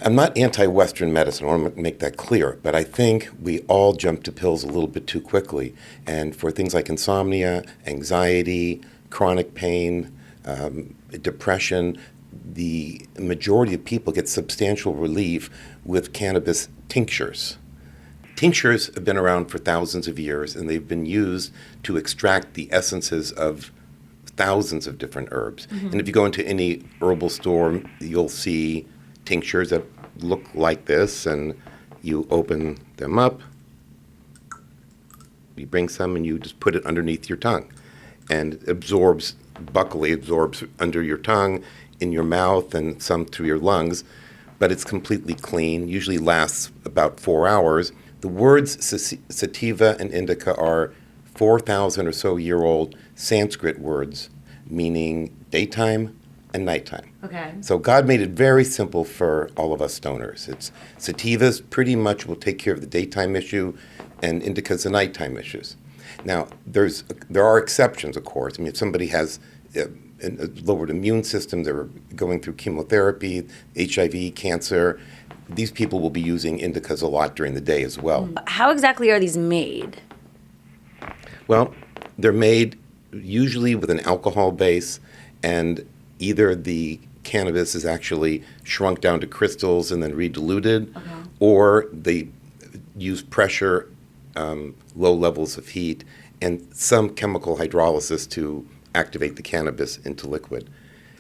I'm not anti-Western medicine, I want to make that clear, but I think we all jump to pills a little bit too quickly. And for things like insomnia, anxiety, chronic pain, depression, the majority of people get substantial relief with cannabis tinctures. Tinctures have been around for thousands of years, and they've been used to extract the essences of thousands of different herbs. Mm-hmm. And if you go into any herbal store, you'll see tinctures that look like this, and you open them up, you bring some, and you just put it underneath your tongue. And buccally absorbs under your tongue, in your mouth, and some through your lungs. But it's completely clean, usually lasts about 4 hours. The words sativa and indica are 4,000 or so year old Sanskrit words, meaning daytime and nighttime. Okay. So God made it very simple for all of us stoners. It's sativas pretty much will take care of the daytime issue, and indicas the nighttime issues. Now, there are exceptions, of course. I mean, if somebody has a lowered immune system, they're going through chemotherapy, HIV, cancer, these people will be using indicas a lot during the day as well. How exactly are these made? Well, they're made usually with an alcohol base, and either the cannabis is actually shrunk down to crystals and then re-diluted, or they use pressure, low levels of heat, and some chemical hydrolysis to activate the cannabis into liquid.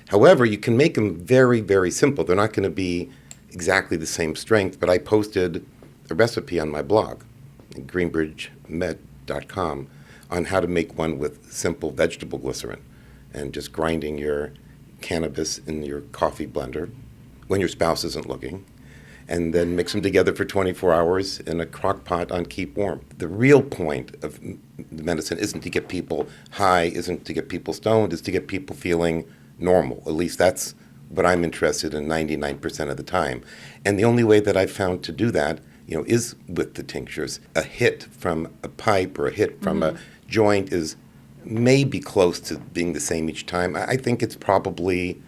However, you can make them very, very simple. They're not going to be exactly the same strength, but I posted a recipe on my blog, greenbridgemed.com, on how to make one with simple vegetable glycerin and just grinding your cannabis in your coffee blender when your spouse isn't looking, and then mix them together for 24 hours in a crock pot on keep warm. The real point of the medicine isn't to get people high, isn't to get people stoned, is to get people feeling normal. At least that's what I'm interested in 99% of the time. And the only way that I've found to do that, is with the tinctures. A hit from a pipe or a hit from a joint is maybe close to being the same each time. I think it's probably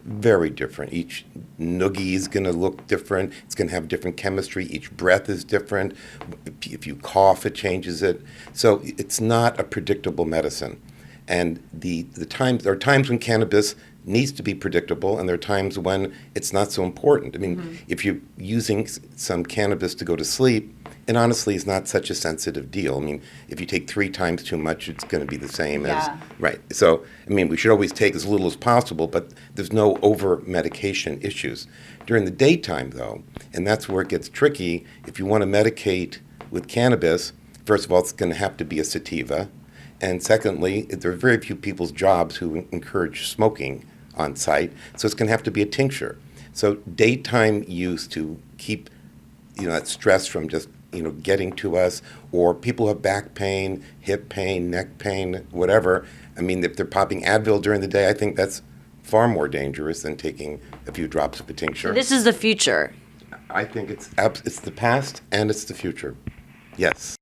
very different. Each noogie is going to look different. It's going to have different chemistry. Each breath is different. If you cough, it changes it. So it's not a predictable medicine. And there are times when cannabis needs to be predictable, and there are times when it's not so important. I mean, if you're using some cannabis to go to sleep, it honestly is not such a sensitive deal. I mean, if you take 3 times too much, it's going to be the same as, right. So, I mean, we should always take as little as possible, but there's no over-medication issues. During the daytime, though, and that's where it gets tricky, if you want to medicate with cannabis, first of all, it's going to have to be a sativa. And secondly, there are very few people's jobs who encourage smoking on site, so it's going to have to be a tincture. So daytime use to keep, that stress from just, getting to us, or people who have back pain, hip pain, neck pain, whatever. I mean, if they're popping Advil during the day, I think that's far more dangerous than taking a few drops of a tincture. This is the future. I think it's the past and it's the future. Yes.